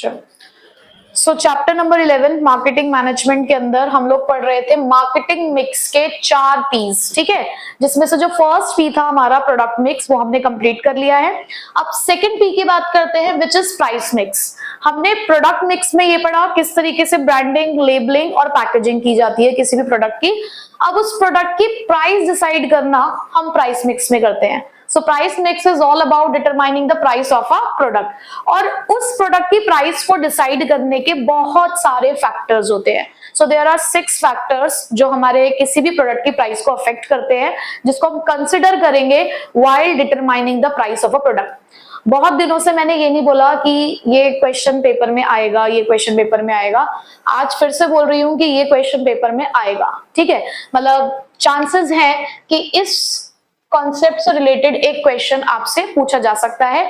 चलो, सो chapter number 11 marketing management के अंदर हम लोग पढ़ रहे थे मार्केटिंग मिक्स के 4 पीस, ठीक है, जिसमें से जो फर्स्ट पी था हमारा प्रोडक्ट मिक्स, वो हमने कंप्लीट कर लिया है। अब सेकंड पी की बात करते हैं, विच इज प्राइस मिक्स। हमने प्रोडक्ट मिक्स में ये पढ़ा किस तरीके से ब्रांडिंग, लेबलिंग और पैकेजिंग की जाती है किसी भी प्रोडक्ट की। अब उस प्रोडक्ट की प्राइस डिसाइड करना हम प्राइस मिक्स में करते हैं। So price mix is all about determining the price of a product, और उस प्रोडक्ट की प्राइस को डिसाइड करने के बहुत सारे फैक्टर्स होते हैं। So there are 6 फैक्टर्स जो हमारे किसी भी प्रोडक्ट की प्राइस को अफेक्ट करते हैं, जिसको हम कंसिडर करेंगे while determining the price of a product। बहुत दिनों से मैंने ये नहीं बोला कि ये क्वेश्चन पेपर में आएगा, ये क्वेश्चन पेपर में आएगा, आज फिर से बोल रही हूँ कि ये क्वेश्चन पेपर में आएगा, ठीक है। मतलब चांसेस है कि इस कॉन्सेप्ट से रिलेटेड एक क्वेश्चन आपसे पूछा जा सकता है।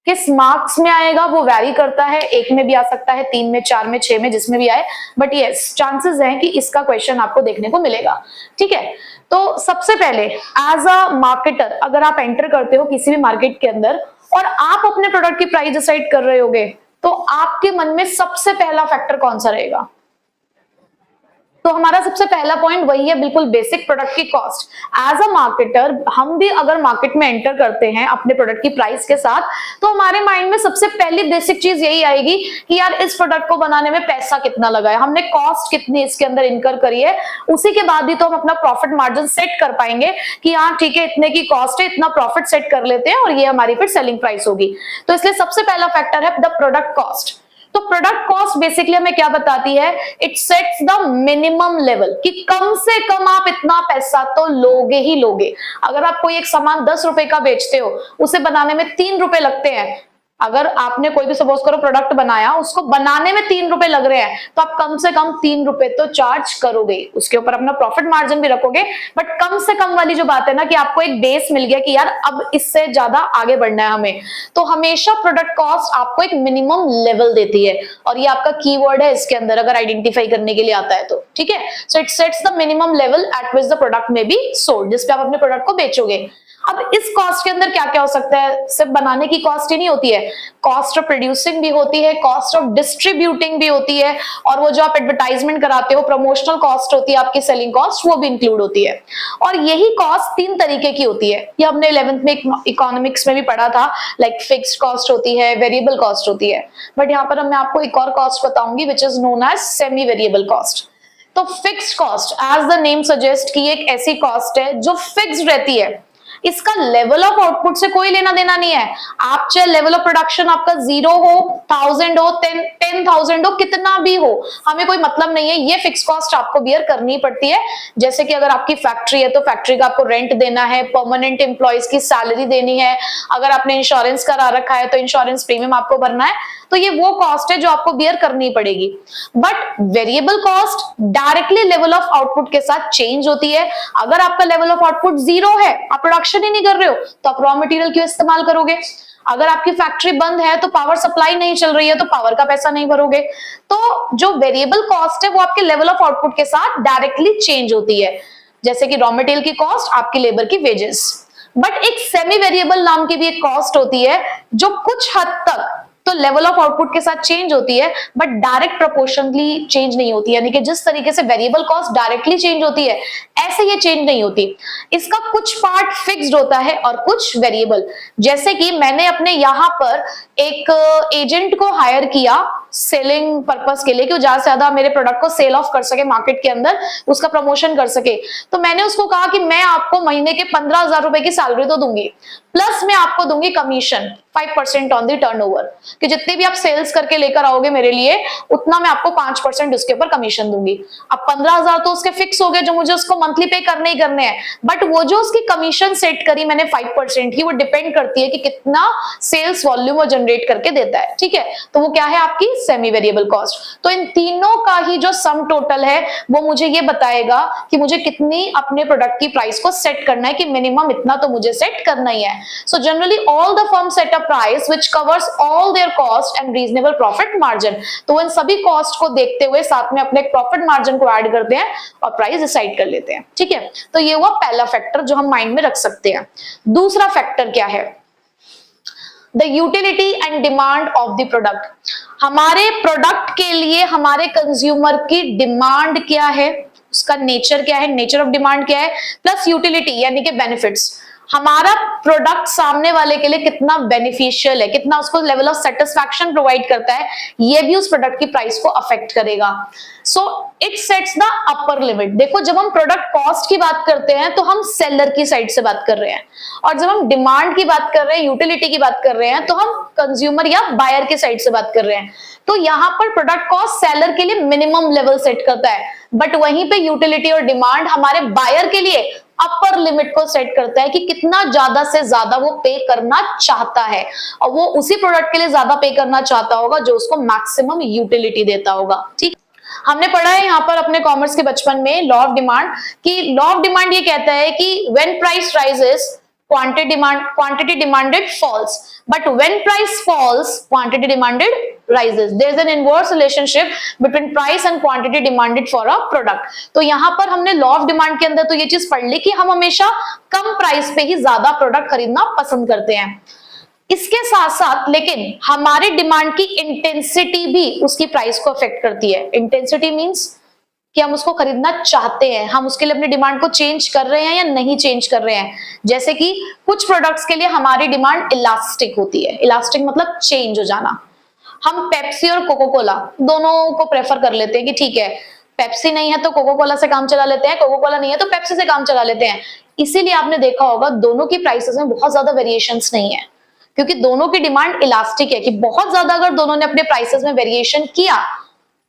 किस मार्क्स में आएगा वो वैरी करता है, 1 में भी आ सकता है, 3 में, 4 में, 6 में, जिसमें भी आए, बट यस चांसेस हैं कि इसका क्वेश्चन आपको देखने को मिलेगा, ठीक है। तो सबसे पहले एज अ मार्केटर अगर आप एंटर करते हो किसी भी मार्केट के अंदर और आप अपने प्रोडक्ट की प्राइस डिसाइड कर रहे होगे, तो आपके मन में सबसे पहला फैक्टर कौन सा रहेगा? तो हमारा सबसे पहला पॉइंट वही है, बिल्कुल बेसिक, प्रोडक्ट की कॉस्ट। एज अ मार्केटर हम भी अगर मार्केट में एंटर करते हैं अपने प्रोडक्ट की प्राइस के साथ, तो हमारे माइंड में सबसे पहली बेसिक चीज यही आएगी कि यार इस प्रोडक्ट को बनाने में पैसा कितना लगा है, हमने कॉस्ट कितनी इसके अंदर इनकर करी है। उसी के बाद ही तो हम अपना प्रॉफिट मार्जिन सेट कर पाएंगे कि हाँ ठीक है, इतने की कॉस्ट है, इतना प्रॉफिट सेट कर लेते हैं और ये हमारी फिर सेलिंग प्राइस होगी। तो इसलिए सबसे पहला फैक्टर है द प्रोडक्ट कॉस्ट। तो प्रोडक्ट कॉस्ट बेसिकली हमें क्या बताती है? It sets the minimum level, कि कम से कम आप इतना पैसा तो लोगे ही लोगे। अगर आप कोई एक सामान 10 रुपए का बेचते हो, उसे बनाने में 3 रुपए लगते हैं, अगर आपने कोई भी सपोज करो प्रोडक्ट बनाया, उसको बनाने में 3 रुपए लग रहे हैं, तो आप कम से कम 3 रुपए तो चार्ज करोगे, उसके ऊपर अपना प्रॉफिट मार्जिन भी रखोगे। बट कम से कम वाली जो बात है ना, कि आपको एक बेस मिल गया कि यार अब इससे ज्यादा आगे बढ़ना है हमें, तो हमेशा प्रोडक्ट कॉस्ट आपको एक मिनिमम लेवल देती है, और ये आपका कीवर्ड है इसके अंदर अगर आइडेंटिफाई करने के लिए आता है तो, ठीक है। So it sets the minimum level eight which the product में बी सोल्ड, जिसपे आप अपने प्रोडक्ट को बेचोगे। अब इस कॉस्ट के अंदर क्या क्या हो सकता है? सिर्फ बनाने की कॉस्ट ही नहीं होती है, कॉस्ट ऑफ प्रोड्यूसिंग भी होती है, कॉस्ट ऑफ डिस्ट्रीब्यूटिंग भी होती है, और वो जो आप एडवर्टाइजमेंट कराते हो, प्रमोशनल कॉस्ट होती है, आपकी सेलिंग कॉस्ट, वो भी इंक्लूड होती है। और यही कॉस्ट 3 तरीके की होती है, ये हमने 11th में इकोनॉमिक्स में भी पढ़ा था, लाइक फिक्स्ड कॉस्ट होती है, वेरिएबल कॉस्ट होती है, बट यहाँ पर मैं आपको एक और कॉस्ट बताऊंगी which is known as semi variable cost. तो fixed cost as the name suggest कि एक ऐसी कॉस्ट है जो फिक्स्ड रहती है, इसका लेवल ऑफ आउटपुट से कोई लेना देना नहीं है। आप चाहे लेवल ऑफ प्रोडक्शन आपका 0 हो, 1000 हो, 10,000 हो, कितना भी हो, हमें कोई मतलब नहीं है, ये फिक्स कॉस्ट आपको बियर करनी पड़ती है। जैसे कि अगर आपकी फैक्ट्री है तो फैक्ट्री का आपको रेंट देना है, परमानेंट एम्प्लॉयज की सैलरी देनी है, अगर आपने इंश्योरेंस करा रखा है तो इंश्योरेंस प्रीमियम आपको भरना है, तो ये वो कॉस्ट है जो आपको बियर करनी पड़ेगी। But variable cost directly level of output के साथ चेंज होती है। अगर आपका लेवल ऑफ आउटपुट 0 है, आप प्रोडक्शन ही नहीं कर रहे हो, तो आप रॉ मटेरियल क्यों इस्तेमाल करोगे? अगर आपकी फैक्ट्री बंद है तो पावर सप्लाई नहीं चल रही है, तो पावर का पैसा नहीं भरोगे। तो जो वेरिएबल कॉस्ट है वो आपके लेवल ऑफ आउटपुट के साथ डायरेक्टली चेंज होती है, जैसे कि रॉ मटेरियल की कॉस्ट, आपकी लेबर की वेजेस। बट एक सेमी वेरिएबल नाम की भी एक कॉस्ट होती है जो कुछ हद तक तो लेवल ऑफ आउटपुट के साथ चेंज होती है, बट डायरेक्ट प्रोपोर्शनली चेंज नहीं होती, यानी कि जिस तरीके से वेरिएबल कॉस्ट डायरेक्टली चेंज होती है, ऐसे ये चेंज नहीं होती। इसका कुछ पार्ट फिक्स्ड होता है और कुछ वेरिएबल। जैसे कि मैंने अपने यहाँ पर एक एजेंट को हायर किया सेलिंग पर्पस के लिए, कि वो ज्यादा से ज्यादा मेरे प्रोडक्ट को सेल ऑफ कर सके मार्केट के अंदर, उसका प्रमोशन कर सके। तो मैंने उसको कहा कि मैं आपको महीने के 15,000 रुपए की सैलरी तो दूंगी, प्लस मैं आपको दूंगी कमीशन 5% ऑन द टर्नओवर, कि जितने भी आप सेल्स करके लेकर आओगे मेरे लिए, उतना मैं आपको 5% उसके ऊपर कमीशन दूंगी। अब 15,000 तो उसके फिक्स हो गए जो मुझे उसको मंथली पे करने ही करने हैं, बट वो जो उसकी कमीशन सेट करी मैंने 5% की, वो डिपेंड करती है कि कितना सेल्स वॉल्यूम वो जनरेट करके देता है, ठीक है। तो वो क्या है? आपकी सेमी वेरिएबल कॉस्ट। तो इन तीनों का ही जो सम टोटल है वो मुझे ये बताएगा कि मुझे कितनी अपने प्रोडक्ट की प्राइस को सेट करना है, कि मिनिमम इतना तो मुझे सेट करना ही है। So generally all the firms set a price which covers all their cost and reasonable profit margin. तो इन सभी कॉस्ट को देखते हुए साथ में अपने प्रॉफिट मार्जिन को ऐड करते हैं और प्राइस डिसाइड कर लेते हैं, ठीक है। तो ये हुआ पहला फैक्टर जो हम माइंड में रख सकते हैं। दूसरा फैक्टर क्या है? The utility and demand of the product. हमारे प्रोडक्ट के लिए हमारे कंज्यूमर की डिमांड क्या है, उसका नेचर क्या है, नेचर ऑफ डिमांड क्या है, प्लस यूटिलिटी यानी कि बेनिफिट्स। हमारा प्रोडक्ट सामने वाले के लिए कितना बेनिफिशियल है, कितना उसको लेवल ऑफ सेटिस्फैक्शन प्रोवाइड करता है, ये भी उस प्रोडक्ट की प्राइस को अफेक्ट करेगा। So it sets the upper limit. देखो, जब हम प्रोडक्ट कॉस्ट की बात करते हैं तो हम सेलर की साइड से बात कर रहे हैं, और जब हम डिमांड की बात कर रहे हैं, यूटिलिटी की बात कर रहे हैं, तो हम कंज्यूमर या बायर की साइड से बात कर रहे हैं। तो यहाँ पर प्रोडक्ट कॉस्ट सेलर के लिए मिनिमम लेवल सेट करता है, बट वहीं पे यूटिलिटी और डिमांड हमारे बायर के लिए अपर लिमिट को सेट करता है कि कितना ज्यादा से ज्यादा वो पे करना चाहता है, और वो उसी प्रोडक्ट के लिए ज्यादा पे करना चाहता होगा जो उसको मैक्सिमम यूटिलिटी देता होगा। ठीक, हमने पढ़ा है यहाँ पर अपने कॉमर्स के बचपन में लॉ ऑफ डिमांड, कि लॉ ऑफ डिमांड ये कहता है कि when price rises quantity demanded falls, but when price falls quantity demanded rises. There is an inverse relationship between price and quantity demanded for a product. तो यहाँ पर हमने law of demand के अंदर तो ये चीज पढ़ ली कि हम हमेशा कम प्राइस पे ही ज्यादा प्रोडक्ट खरीदना पसंद करते हैं। इसके साथ साथ लेकिन हमारी डिमांड की इंटेंसिटी भी उसकी प्राइस को अफेक्ट करती है। इंटेंसिटी मींस कि हम उसको खरीदना चाहते हैं, हम उसके लिए अपनी डिमांड को चेंज कर रहे हैं या नहीं चेंज कर रहे हैं। जैसे कि कुछ प्रोडक्ट्स के लिए हमारी डिमांड इलास्टिक होती है। इलास्टिक मतलब चेंज हो जाना। हम पेप्सी और कोको कोला दोनों को प्रेफर कर लेते हैं कि ठीक है, पेप्सी नहीं है तो कोको कोला से काम चला लेते हैं, कोको कोला नहीं है तो पेप्सी से काम चला लेते हैं। इसीलिए आपने देखा होगा दोनों की प्राइसेस में बहुत ज्यादा वेरिएशंस नहीं है, क्योंकि दोनों की डिमांड इलास्टिक है कि बहुत ज्यादा अगर दोनों ने अपने प्राइसेस में वेरिएशन किया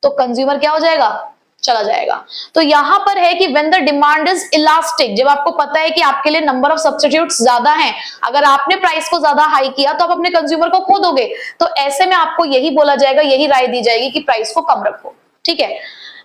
तो कंज्यूमर क्या हो जाएगा, चला जाएगा। तो यहां पर है कि when the demand is elastic, जब आपको पता है कि आपके लिए नंबर ऑफ सब्स्टिट्यूट्स ज्यादा हैं, अगर आपने प्राइस को ज्यादा हाई किया तो आप अपने कंज्यूमर को खो दोगे, तो ऐसे में आपको यही बोला जाएगा, यही राय दी जाएगी कि प्राइस को कम रखो। ठीक है,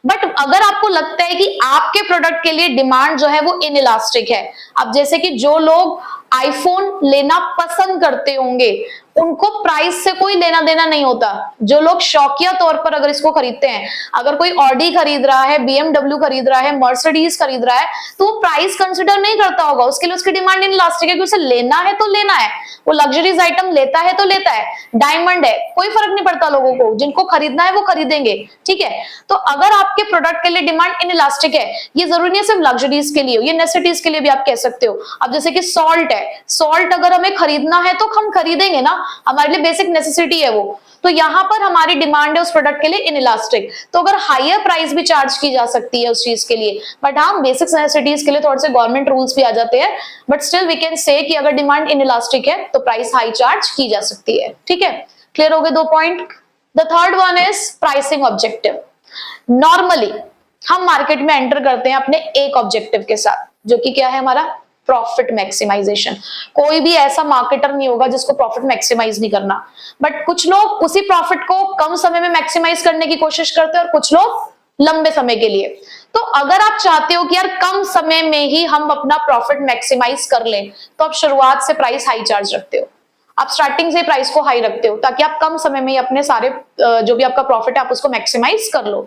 बट अगर आपको लगता है कि आपके प्रोडक्ट के लिए डिमांड जो है वो इनइलास्टिक है, अब जैसे कि जो लोग आईफोन लेना पसंद करते होंगे उनको प्राइस से कोई लेना देना नहीं होता। जो लोग शौकिया तौर पर अगर इसको खरीदते हैं, अगर कोई ऑडी खरीद रहा है, बीएमडब्ल्यू खरीद रहा है, मर्सिडीज खरीद रहा है, तो वो प्राइस कंसिडर नहीं करता होगा। उसके लिए उसकी डिमांड इनइलास्टिक है कि उसे लेना है तो लेना है, वो लग्जरीज आइटम लेता है तो लेता है, डायमंड है, कोई फर्क नहीं पड़ता लोगों को, जिनको खरीदना है वो खरीदेंगे। ठीक है, तो अगर आपके प्रोडक्ट के लिए डिमांड इनइलास्टिक है, ये जरूरी नहीं है सिर्फ लग्जरीज के लिए हो, ये नेसेसिटीज के लिए भी आप कह सकते हो। अब जैसे कि सॉल्ट है, सॉल्ट अगर हमें खरीदना है तो हम खरीदेंगे ना, हमारे लिए बेसिक नेसेसिटी है वो। तो यहां पर हमारी डिमांड है उस प्रोडक्ट के लिए इनइलास्टिक, तो अगर हायर प्राइस भी चार्ज की जा सकती है उस चीज के लिए, बट हाँ बेसिक नेसेसिटीज के लिए थोड़े से गवर्नमेंट रूल्स भी आ जाते हैं, but still we can say कि अगर डिमांड इनइलास्टिक है तो प्राइस हाई चार्ज की जा सकती है। ठीक है, क्लियर हो गए दो point. The third one is pricing objective. Normally हम मार्केट में एंटर करते हैं अपने एक ऑब्जेक्टिव के साथ, जो कि क्या है हमारा, प्रॉफिट मैक्सिमाइजेशन। कोई भी ऐसा मार्केटर नहीं होगा जिसको प्रॉफिट मैक्सिमाइज नहीं करना, बट कुछ लोग उसी प्रॉफिट को कम समय में मैक्सिमाइज करने की कोशिश करते हैं और कुछ लोग लंबे समय के लिए। तो अगर आप चाहते हो कि यार कम समय में ही हम अपना प्रॉफिट मैक्सिमाइज कर लें, तो आप शुरुआत से प्राइस हाई चार्ज रखते हो, आप स्टार्टिंग से प्राइस को हाई रखते हो, ताकि आप कम समय में ही अपने सारे जो भी आपका प्रॉफिट है आप उसको मैक्सिमाइज कर लो।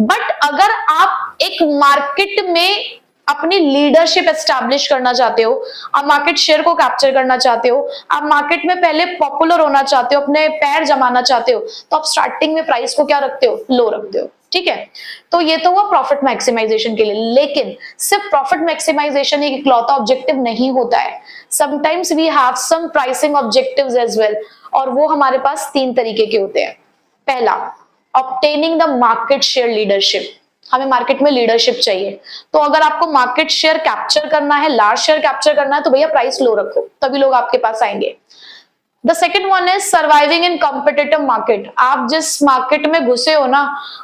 बट अगर आप एक मार्केट में अपनी लीडरशिप एस्टैब्लिश करना चाहते हो, आप मार्केट शेयर को कैप्चर करना चाहते हो, आप मार्केट में पहले पॉपुलर होना चाहते हो, अपने पैर जमाना चाहते हो, तो आप स्टार्टिंग में प्राइस को क्या रखते हो, लो रखते हो। ठीक है, तो ये तो हुआ प्रॉफिट मैक्सिमाइजेशन के लिए। लेकिन सिर्फ प्रॉफिट मैक्सिमाइजेशन एक इकलौता ऑब्जेक्टिव नहीं होता है, sometimes we have some pricing objectives as well, और वो हमारे पास तीन तरीके के होते हैं। पहला, obtaining the market share leadership. हमें मार्केट में लीडरशिप चाहिए, तो अगर आपको मार्केट शेयर कैप्चर करना है, लार्ज शेयर कैप्चर करना है, तो भैया प्राइस लो रखो, तभी लोग आपके पास आएंगे। The second one is surviving in competitive market. आप जिस मार्केट में घुसे हो ना,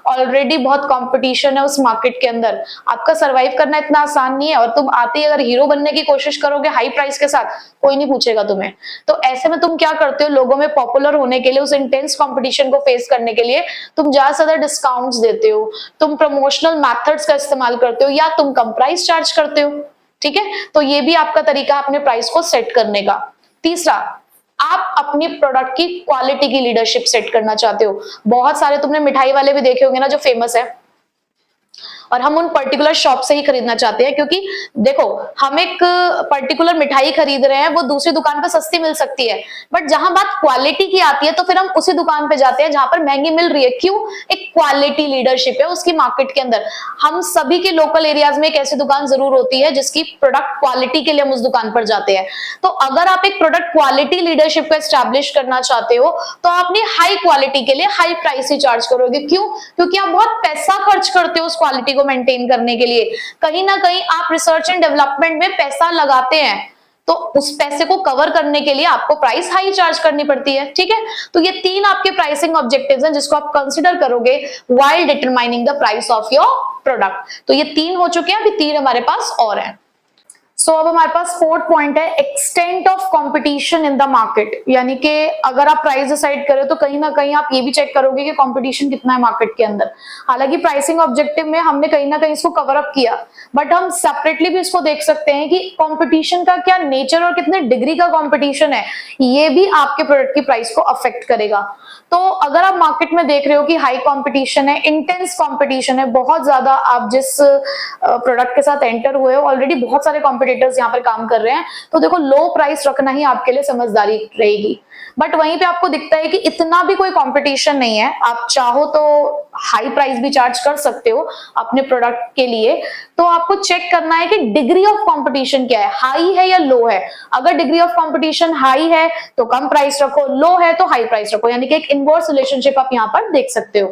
ऑलरेडी बहुत कंपटीशन है उस मार्केट के अंदर, आपका सर्वाइव करना इतना आसान नहीं है, और तुम आते ही अगर हीरो बनने की कोशिश करोगे हाई प्राइस के साथ, कोई नहीं पूछेगा तुम्हें। तो ऐसे में तुम क्या करते हो, लोगों में पॉपुलर होने के लिए, उस इंटेंस कंपटीशन को फेस करने के लिए तुम ज्यादा से ज्यादा डिस्काउंट्स देते हो, तुम प्रमोशनल मेथड्स का इस्तेमाल करते हो, या तुम कम प्राइस चार्ज करते हो। ठीक है, तो ये भी आपका तरीका अपने प्राइस को सेट करने का। तीसरा, आप अपनी प्रोडक्ट की क्वालिटी की लीडरशिप सेट करना चाहते हो। बहुत सारे तुमने मिठाई वाले भी देखे होंगे ना जो फेमस है, और हम उन पर्टिकुलर शॉप से ही खरीदना चाहते हैं, क्योंकि देखो हम एक पर्टिकुलर मिठाई खरीद रहे हैं, वो दूसरी दुकान पे सस्ती मिल सकती है, बट जहां बात क्वालिटी की आती है तो फिर हम उसी दुकान पे जाते हैं जहां पर महंगी मिल रही है। क्यों? एक क्वालिटी लीडरशिप है उसकी मार्केट के अंदर। हम सभी के लोकल एरियाज में एक ऐसी दुकान जरूर होती है जिसकी प्रोडक्ट क्वालिटी के लिए हम उस दुकान पर जाते हैं। तो अगर आप एक प्रोडक्ट क्वालिटी लीडरशिप को एस्टैब्लिश करना चाहते हो तो आपने हाई क्वालिटी के लिए हाई प्राइस ही चार्ज करोगे। क्यों? क्योंकि आप बहुत पैसा खर्च करते हो उस क्वालिटी को मेंटेन करने के लिए। कहीं ना कहीं आप रिसर्च एंड डेवलपमेंट में पैसा लगाते हैं, तो उस पैसे को कवर करने के लिए आपको प्राइस हाई चार्ज करनी पड़ती है। ठीक है, तो ये तीन आपके प्राइसिंग ऑब्जेक्टिव्स हैं जिसको आप कंसीडर करोगे while determining the price of your product. तो ये तीन हो चुके हैं, अभी तीन हमारे पास और हैं। सो अब हमारे पास फोर्थ पॉइंट है extent of competition in the market, यानी कि अगर आप प्राइस डिसाइड करें तो कहीं ना कहीं आप ये भी चेक करोगे कि कंपटीशन कितना है मार्केट के अंदर। हालांकि प्राइसिंग ऑब्जेक्टिव में हमने कहीं ना कहीं इसको कवर अप किया, बट हम सेपरेटली भी इसको देख सकते हैं कि कंपटीशन का क्या नेचर और कितने डिग्री का कंपटीशन है, ये भी आपके प्रोडक्ट की प्राइस को अफेक्ट करेगा। तो अगर आप मार्केट में देख रहे हो कि हाई कंपटीशन है, इंटेंस कंपटीशन है, बहुत ज्यादा, आप जिस प्रोडक्ट के साथ एंटर हुए हो ऑलरेडी बहुत सारे कॉम्पिटिटर्स यहाँ पर काम कर रहे हैं, तो देखो लो प्राइस रखना ही आपके लिए समझदारी रहेगी। बट वहीं पे आपको दिखता है कि इतना भी कोई कंपटीशन नहीं है, आप चाहो तो हाई प्राइस भी चार्ज कर सकते हो अपने प्रोडक्ट के लिए। तो आपको चेक करना है कि डिग्री ऑफ कंपटीशन क्या है, हाई है या लो है। अगर डिग्री ऑफ कंपटीशन हाई है तो कम प्राइस रखो, लो है तो हाई प्राइस रखो, यानी कि एक इनवर्स रिलेशनशिप आप यहाँ पर देख सकते हो।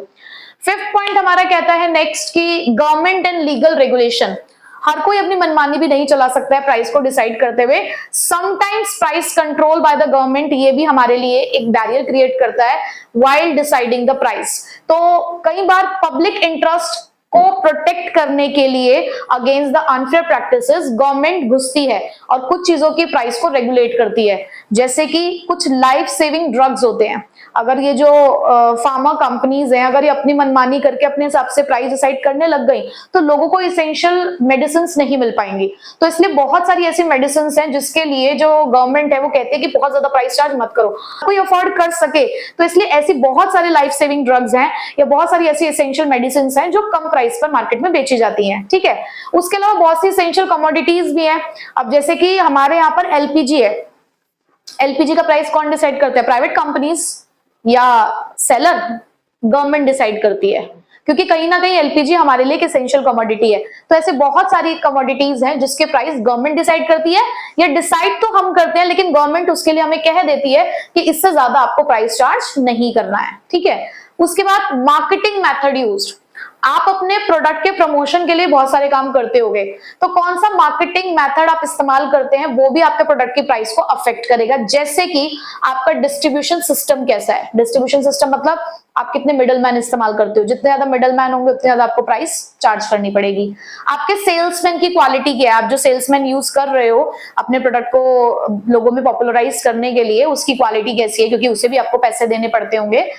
फिफ्थ पॉइंट हमारा कहता है नेक्स्ट की गवर्नमेंट एंड लीगल रेगुलेशन। हर कोई अपनी मनमानी भी नहीं चला सकता है प्राइस को डिसाइड करते हुए। Sometimes price control by the government ये भी हमारे लिए एक बैरियर क्रिएट करता है व्हाइल डिसाइडिंग द प्राइस। तो कई बार पब्लिक इंटरेस्ट को प्रोटेक्ट करने के लिए against the unfair practices government घुसती है और कुछ चीजों की प्राइस को रेगुलेट करती है, जैसे कि कुछ लाइफ सेविंग ड्रग्स होते हैं। अगर ये जो फार्मा कंपनीज हैं, अगर ये अपनी मनमानी करके अपने हिसाब से प्राइस डिसाइड करने लग गई तो लोगों को इसेंशियल मेडिसिन नहीं मिल पाएंगी। तो इसलिए बहुत सारी ऐसी मेडिसिन हैं जिसके लिए जो गवर्नमेंट है वो कहते हैं कि बहुत ज्यादा प्राइस चार्ज मत करो, कोई अफोर्ड कर सके। तो इसलिए ऐसी बहुत सारी लाइफ सेविंग ड्रग्स हैं या बहुत सारी ऐसी एसेंशियल मेडिसिन हैं जो कम प्राइस पर मार्केट में बेची जाती हैं। ठीक है, उसके अलावा बहुत सी एसेंशियल कमोडिटीज भी हैं। अब जैसे कि हमारे यहाँ पर एलपीजी है, एलपीजी का प्राइस कौन डिसाइड करता है? प्राइवेट कंपनीज या सेलर? गवर्नमेंट डिसाइड करती है, क्योंकि कहीं ना कहीं एलपीजी हमारे लिए एक एसेंशियल कमोडिटी है। तो ऐसे बहुत सारी कमोडिटीज हैं जिसके प्राइस गवर्नमेंट डिसाइड करती है, या डिसाइड तो हम करते हैं लेकिन गवर्नमेंट उसके लिए हमें कह देती है कि इससे ज्यादा आपको प्राइस चार्ज नहीं करना है। ठीक है, उसके बाद मार्केटिंग मेथड यूज्ड। आप अपने प्रोडक्ट के प्रमोशन के लिए बहुत सारे काम करते होंगे, तो कौन सा मार्केटिंग मेथड आप इस्तेमाल करते हैं वो भी आपके प्रोडक्ट की प्राइस को अफेक्ट करेगा। जैसे कि आपका डिस्ट्रीब्यूशन सिस्टम कैसा है। डिस्ट्रीब्यूशन सिस्टम मतलब आप कितने मिडलमैन इस्तेमाल करते हो, जितने ज्यादा मिडलमैन होंगे उतने ज्यादा आपको प्राइस चार्ज करनी पड़ेगी। आपके सेल्समैन की क्वालिटी क्या है, आप जो सेल्समैन यूज कर रहे हो अपने प्रोडक्ट को लोगों में पॉपुलराइज करने के लिए, उसकी क्वालिटी कैसी है, क्योंकि उसे भी आपको पैसे देने पड़ते होंगे।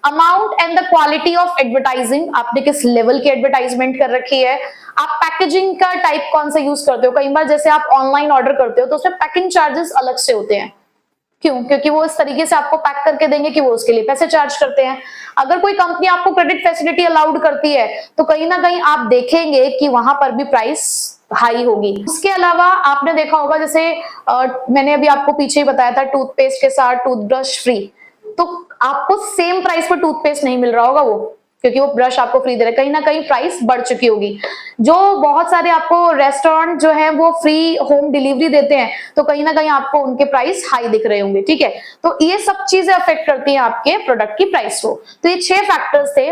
Amount and the quality of advertising, आपने किस लेवल की एडवर्टाइजमेंट कर रखी है। आप पैकेजिंग का टाइप कौन सा यूज करते हो। कई बार जैसे आप ऑनलाइन ऑर्डर करते हो तो उसमें पैकिंग चार्जेस अलग से होते हैं। क्यों? क्योंकि वो इस तरीके से आपको पैक करके देंगे कि वो उसके लिए पैसे चार्ज करते हैं। अगर कोई कंपनी आपको क्रेडिट फैसिलिटी अलाउड करती है तो कहीं ना कहीं आप देखेंगे कि वहां पर भी प्राइस हाई होगी। उसके अलावा आपने देखा होगा, जैसे मैंने अभी आपको पीछे ही बताया था टूथपेस्ट के साथ टूथब्रश फ्री, तो आपको सेम प्राइस पर टूथपेस्ट नहीं मिल रहा होगा वो, क्योंकि वो ब्रश आपको फ्री दे रहे हैं, कहीं ना कहीं प्राइस बढ़ चुकी होगी। जो बहुत सारे आपको रेस्टोरेंट जो है वो फ्री होम डिलीवरी देते हैं, तो कहीं ना कहीं आपको उनके प्राइस हाई दिख रहे होंगे। ठीक है, तो ये सब चीजें अफेक्ट करती हैं आपके प्रोडक्ट की प्राइस को। तो ये 6 फैक्टर्स थे।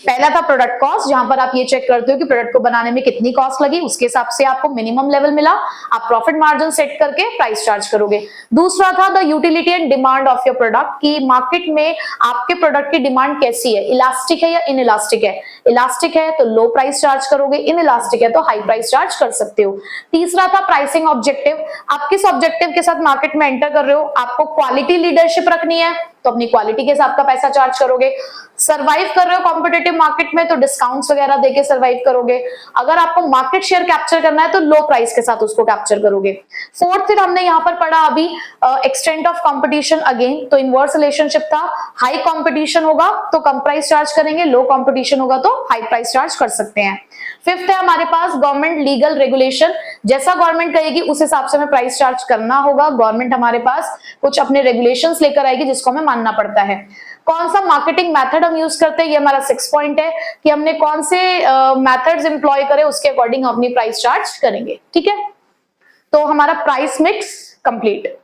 पहला था प्रोडक्ट कॉस्ट, जहां पर आप ये चेक करते हो कि प्रोडक्ट को बनाने में कितनी कॉस्ट लगी, उसके हिसाब से आपको मिनिमम लेवल मिला, आप प्रॉफिट मार्जिन सेट करके प्राइस चार्ज करोगे। दूसरा था the utility and demand of your product, की मार्केट में आपके प्रोडक्ट की डिमांड कैसी है, इलास्टिक है या इनइलास्टिक है। इलास्टिक है तो लो प्राइस चार्ज करोगे, इनइलास्टिक है तो हाई प्राइस चार्ज कर सकते हो। तीसरा था प्राइसिंग ऑब्जेक्टिव, आप किस ऑब्जेक्टिव के साथ मार्केट में एंटर कर रहे हो। आपको क्वालिटी लीडरशिप रखनी है तो अपनी क्वालिटी के हिसाब का पैसा चार्ज करोगे। सर्वाइव कर रहे हो कॉम्पिटिटिव मार्केट में तो डिस्काउंट्स वगैरह देके सर्वाइव करोगे। अगर आपको मार्केट शेयर कैप्चर करना है तो लो प्राइस के साथ उसको कैप्चर करोगे। फोर्थ फिर हमने यहाँ पर पढ़ा अभी एक्सटेंट ऑफ कंपटीशन अगेन, तो इनवर्स रिलेशनशिप था, हाई कंपटीशन होगा तो कम प्राइस चार्ज करेंगे, लो कंपटीशन होगा तो हाई प्राइस चार्ज कर सकते हैं। फिफ्थ है हमारे पास गवर्नमेंट लीगल रेगुलेशन, जैसा गवर्नमेंट कहेगी उस हिसाब से हमें प्राइस चार्ज करना होगा। गवर्नमेंट हमारे पास कुछ अपने रेगुलेशंस लेकर आएगी जिसको हमें मानना पड़ता है। कौन सा मार्केटिंग मेथड हम यूज करते हैं, ये हमारा 6 पॉइंट है कि हमने कौन से मेथड्स एम्प्लॉय करें उसके अकॉर्डिंग हम अपनी प्राइस चार्ज करेंगे। ठीक है, तो हमारा प्राइस मिक्स कंप्लीट।